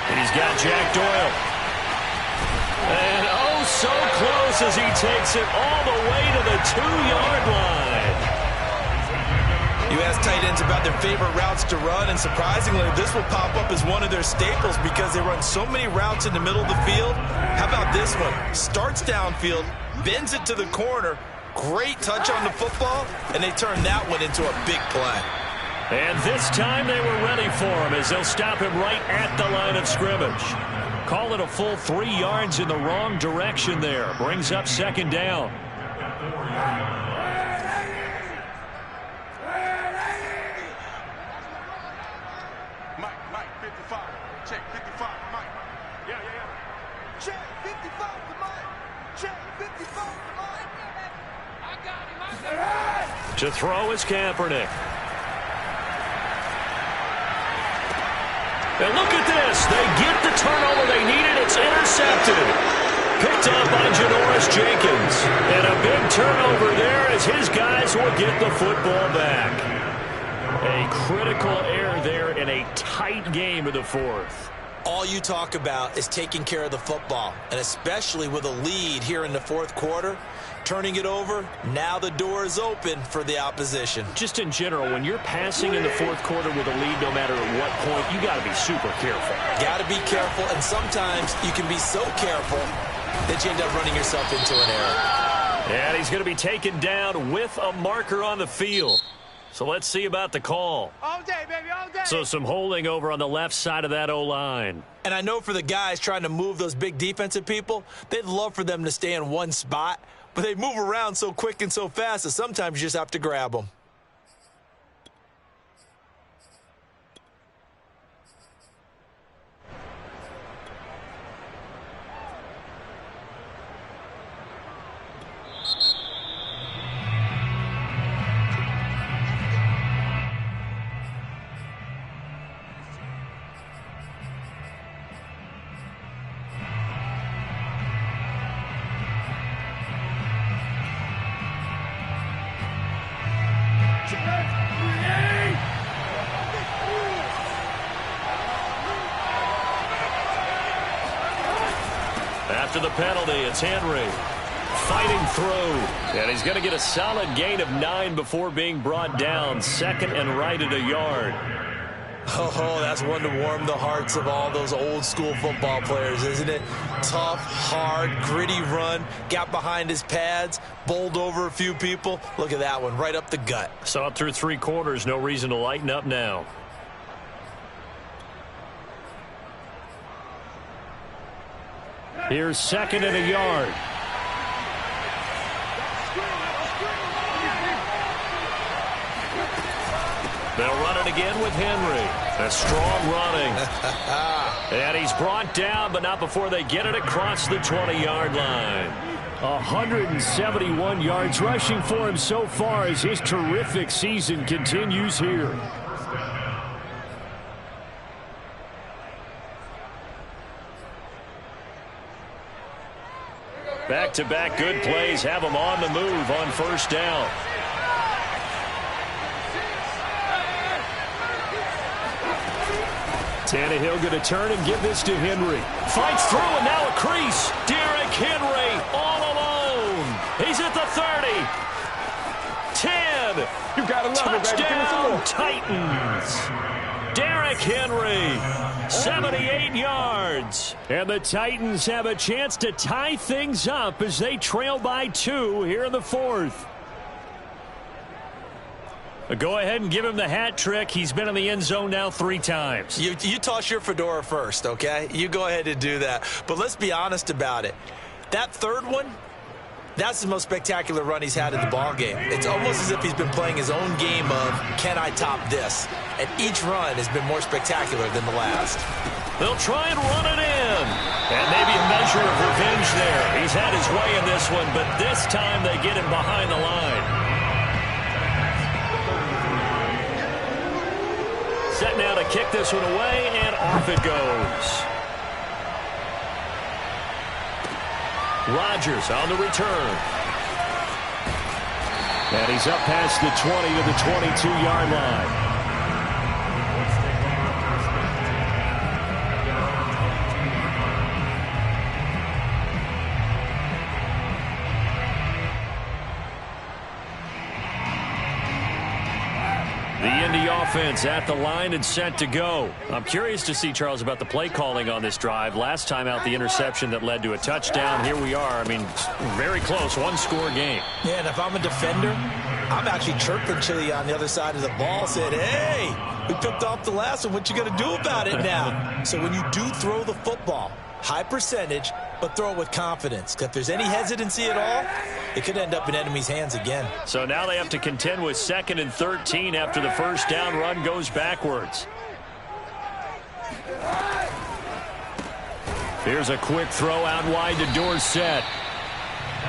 And he's got Jack Doyle. And oh, so close as he takes it all the way to the 2-yard line. You ask tight ends about their favorite routes to run, and surprisingly, this will pop up as one of their staples because they run so many routes in the middle of the field. How about this one? Starts downfield, bends it to the corner, great touch on the football, and they turn that one into a big play. And this time they were ready for him as they'll stop him right at the line of scrimmage. Call it a full 3 yards in the wrong direction there. Brings up second down. Mike, 55. Check, 55, Mike. Yeah. Check 55 for Mike. Check 55 for Mike. I got him. To throw is Kaepernick. And look at this. They get the turnover they needed. It's intercepted. Picked up by Janoris Jenkins. And a big turnover there as his guys will get the football back. A critical error there in a tight game of the fourth. All you talk about is taking care of the football, and especially with a lead here in the fourth quarter, turning it over, now the door is open for the opposition. Just in general, when you're passing in the fourth quarter with a lead, no matter at what point, you got to be super careful. Got to be careful, and sometimes you can be so careful that you end up running yourself into an error. And he's going to be taken down with a marker on the field. So let's see about the call. All day, baby, all day. So some holding over on the left side of that O-line. And I know for the guys trying to move those big defensive people, they'd love for them to stay in one spot, but they move around so quick and so fast that sometimes you just have to grab them. After the penalty, it's Henry fighting through. And he's going to get a solid gain of 9 before being brought down. Second and right at a yard. Oh, that's one to warm the hearts of all those old school football players, isn't it? Tough, hard, gritty run. Got behind his pads, bowled over a few people. Look at that one, right up the gut. Saw it through 3 quarters. No reason to lighten up now. Here's second and a yard. They'll run it again with Henry. A strong running. And he's brought down, but not before they get it across the 20-yard line. 171 yards rushing for him so far as his terrific season continues here. Back-to-back good plays have him on the move on first down. Tannehill going to turn and give this to Henry. Fights through and now a crease. Derrick Henry all alone. He's at the 30. 10. You gotta love it, baby. Give me some more. Titans. Derrick Henry. 78 yards. And the Titans have a chance to tie things up as they trail by 2 here in the fourth. Go ahead and give him the hat trick. He's been in the end zone now 3 times. You toss your fedora first, okay? You go ahead and do that. But let's be honest about it. That third one, that's the most spectacular run he's had in the ballgame. It's almost as if he's been playing his own game of, can I top this? And each run has been more spectacular than the last. They'll try and run it in. And maybe a measure of revenge there. He's had his way in this one, but this time they get him behind the line. Set now to kick this one away, and off it goes. Rodgers on the return. And he's up past the 20 to the 22-yard line. the offense at the line and set to go. I'm curious to see, Charles, about the play calling on this drive. Last time out, the interception that led to a touchdown. Here we are. I mean, very close, one-score game. Yeah, and if I'm a defender, I'm actually chirping Chili on the other side of the ball, said, hey, we picked off the last one. What you going to do about it now? So when you do throw the football, high percentage, but throw it with confidence. If there's any hesitancy at all, it could end up in enemy's hands again. So now they have to contend with 2nd and 13 after the first down run goes backwards. Here's a quick throw out wide to Dorsett.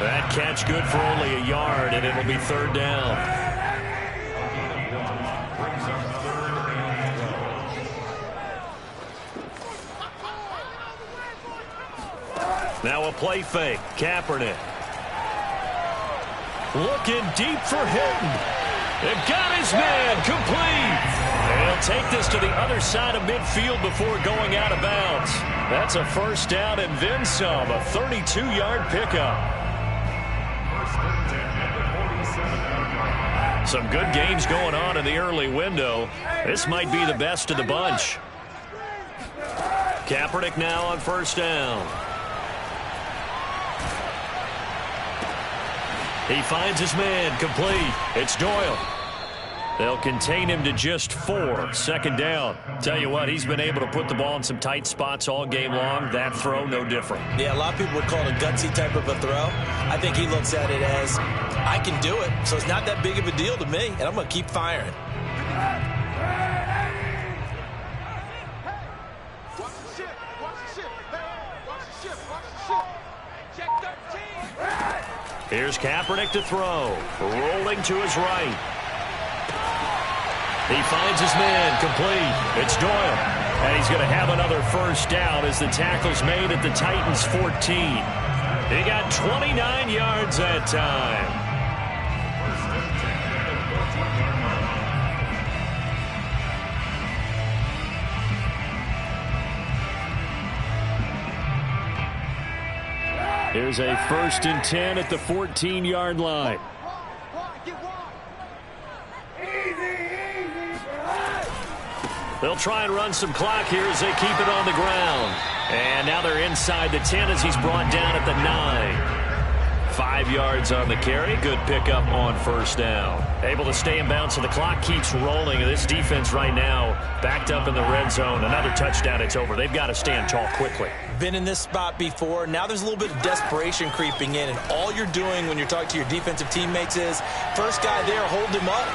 That catch good for only a yard, and it'll be 3rd down. Now a play fake. Kaepernick. Looking deep for Hilton. They've got his man complete. They'll take this to the other side of midfield before going out of bounds. That's a first down and then some. A 32-yard pickup. Some good games going on in the early window. This might be the best of the bunch. Kaepernick now on first down. He finds his man complete. It's Doyle. They'll contain him to just 4. 2nd down. Tell you what, he's been able to put the ball in some tight spots all game long. That throw, no different. Yeah, a lot of people would call it a gutsy type of a throw. I think he looks at it as, I can do it, so it's not that big of a deal to me, and I'm going to keep firing. Watch the ship. Watch the ship. Watch the ship. Watch the ship. Check 13. Here's Kaepernick to throw. Rolling to his right. He finds his man complete. It's Doyle. And he's going to have another first down as the tackle's made at the Titans' 14. He got 29 yards that time. Here's a 1st and 10 at the 14-yard line. They'll try and run some clock here as they keep it on the ground. And now they're inside the 10 as he's brought down at the 9. 5 yards on the carry. Good pickup on first down. Able to stay in bounds, so the clock keeps rolling. And this defense right now backed up in the red zone. Another touchdown, it's over. They've got to stand tall quickly. Been in this spot before. Now there's a little bit of desperation creeping in. And all you're doing when you're talking to your defensive teammates is, first guy there, hold him up.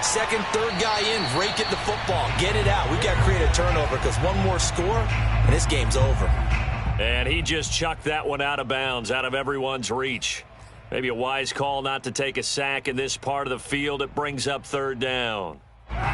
2nd, 3rd guy in, rake at the football. Get it out. We've got to create a turnover because one more score, and this game's over. And he just chucked that one out of bounds, out of everyone's reach. Maybe a wise call not to take a sack in this part of the field. It brings up 3rd down.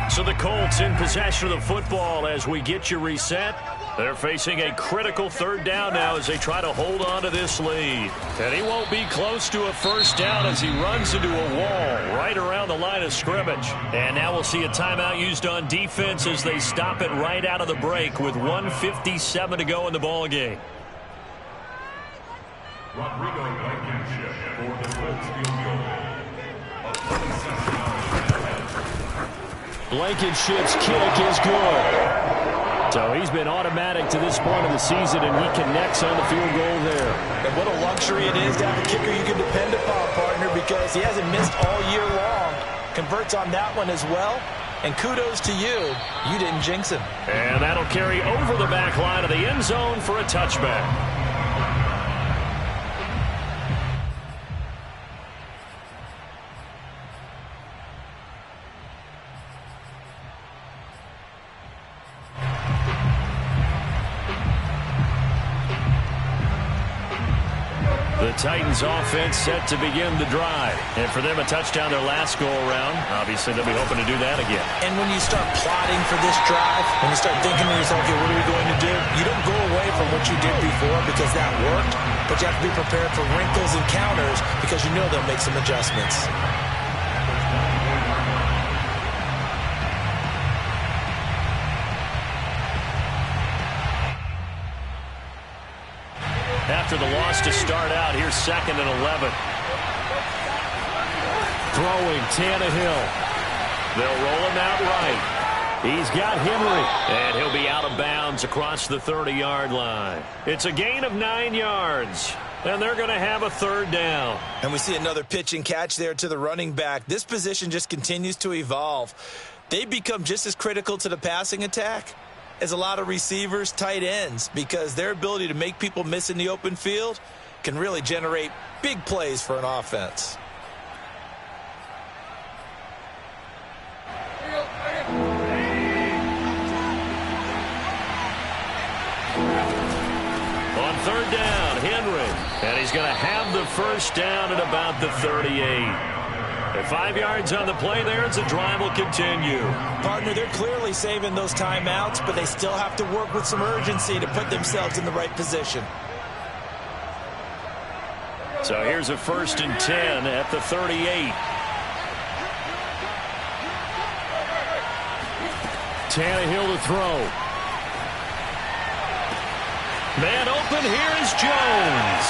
So the Colts in possession of the football as we get you reset. They're facing a critical 3rd down now as they try to hold on to this lead. And he won't be close to a first down as he runs into a wall right around the line of scrimmage. And now we'll see a timeout used on defense as they stop it right out of the break with 1:57 to go in the ball game. Rodrigo Blankenship for the Colts field goal. Blankenship's kick is good. So he's been automatic to this point of the season, and he connects on the field goal there. And what a luxury it is to have a kicker you can depend upon, partner, because he hasn't missed all year long. Converts on that one as well. And kudos to you. You didn't jinx him. And that'll carry over the back line of the end zone for a touchback. The Titans offense set to begin the drive. And for them, a touchdown their last go-around. Obviously, they'll be hoping to do that again. And when you start plotting for this drive, when you start thinking to yourself, okay, what are we going to do? You don't go away from what you did before because that worked, but you have to be prepared for wrinkles and counters because you know they'll make some adjustments. After the loss to start out, here's 2nd and 11. Throwing, Tannehill. They'll roll him out right. He's got Henry, and he'll be out of bounds across the 30-yard line. It's a gain of 9 yards, and they're going to have a third down. And we see another pitch and catch there to the running back. This position just continues to evolve. They become just as critical to the passing attack as a lot of receivers, tight ends, because their ability to make people miss in the open field can really generate big plays for an offense. On third down, Henry, and he's going to have the first down at about the 38. At 5 yards on the play there, as the drive will continue. Partner, they're clearly saving those timeouts, but they still have to work with some urgency to put themselves in the right position. So here's a 1st and 10 at the 38. Tannehill to throw. Man open, here is Jones.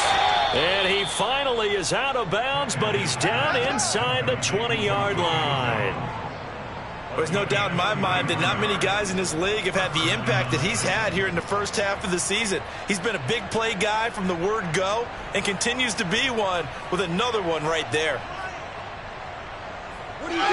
And he finally is out of bounds, but he's down inside the 20-yard line. There's no doubt in my mind that not many guys in this league have had the impact that he's had here in the first half of the season. He's been a big play guy from the word go and continues to be one with another one right there. What are you doing?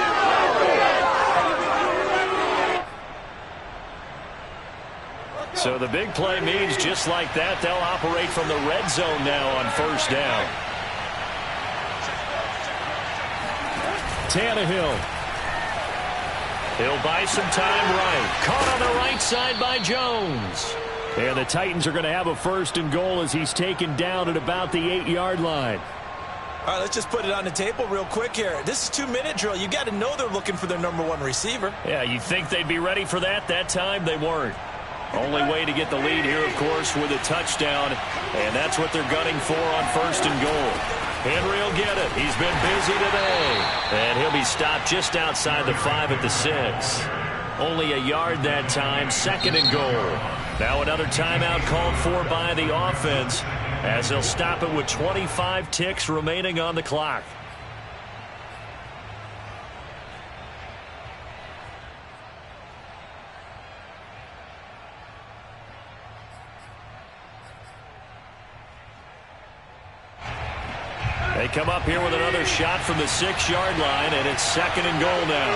So the big play means just like that, they'll operate from the red zone now on first down. Tannehill. He'll buy some time right. Caught on the right side by Jones. And the Titans are going to have a 1st and goal as he's taken down at about the 8-yard line. All right, let's just put it on the table real quick here. This is 2-minute drill. You got to know they're looking for their #1 receiver. Yeah, you'd think they'd be ready for that. That time they weren't. Only way to get the lead here, of course, with a touchdown, and that's what they're gunning for on 1st and goal. Henry will get it. He's been busy today, and he'll be stopped just outside the 5 at the 6. Only a yard that time, 2nd and goal. Now another timeout called for by the offense as they'll stop it with 25 ticks remaining on the clock. They come up here with another shot from the 6-yard line, and it's 2nd and goal now.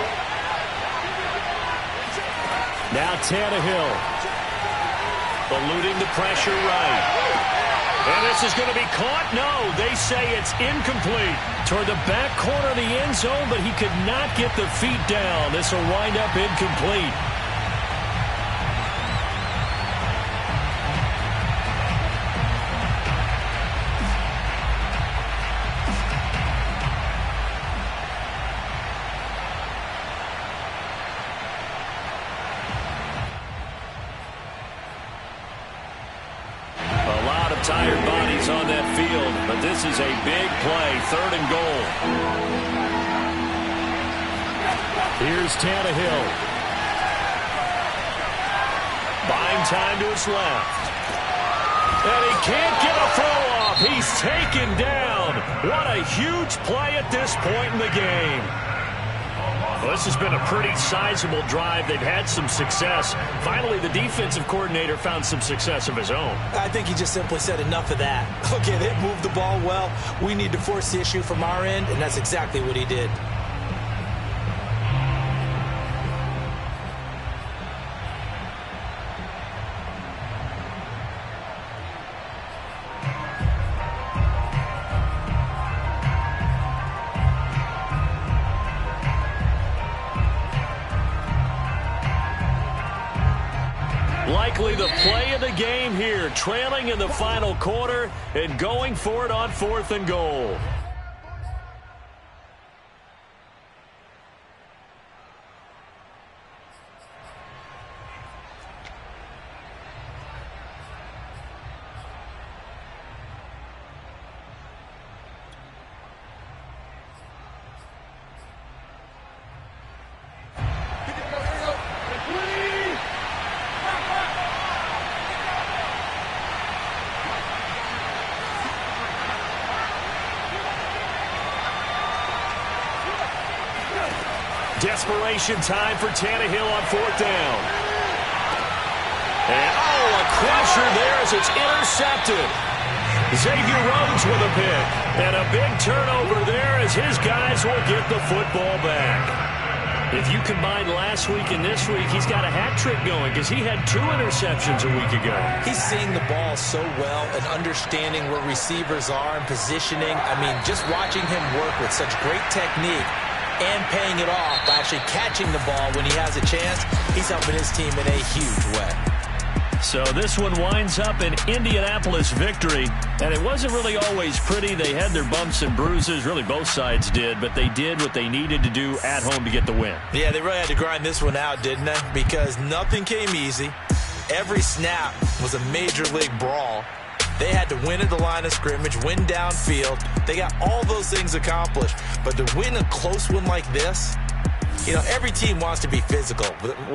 Now Tannehill. Eluding the pressure right. And this is going to be caught. No, they say it's incomplete. Toward the back corner of the end zone, but he could not get the feet down. This will wind up incomplete. Tired bodies on that field, but this is a big play, 3rd and goal. Here's Tannehill. Buying time to his left. And he can't get a throw off. He's taken down. What a huge play at this point in the game. Well, this has been a pretty sizable drive. They've had some success. Finally, the defensive coordinator found some success of his own. I think he just simply said enough of that. Okay, they moved the ball well. We need to force the issue from our end, and that's exactly what he did. Likely the play of the game here, trailing in the final quarter and going for it on 4th and goal. Desperation time for Tannehill on 4th down. And, a crusher there as it's intercepted. Xavier Rhodes with a pick. And a big turnover there as his guys will get the football back. If you combine last week and this week, he's got a hat trick going because he had 2 interceptions a week ago. He's seeing the ball so well and understanding where receivers are and positioning. I mean, just watching him work with such great technique and paying it off by actually catching the ball when he has a chance, he's helping his team in a huge way. So this one winds up an Indianapolis victory, and it wasn't really always pretty. They had their bumps and bruises, really both sides did, but they did what they needed to do at home to get the win. Yeah, they really had to grind this one out, didn't they? Because nothing came easy. Every snap was a major league brawl. They had to win at the line of scrimmage, win downfield. They got all those things accomplished. But to win a close one like this, you know, every team wants to be physical.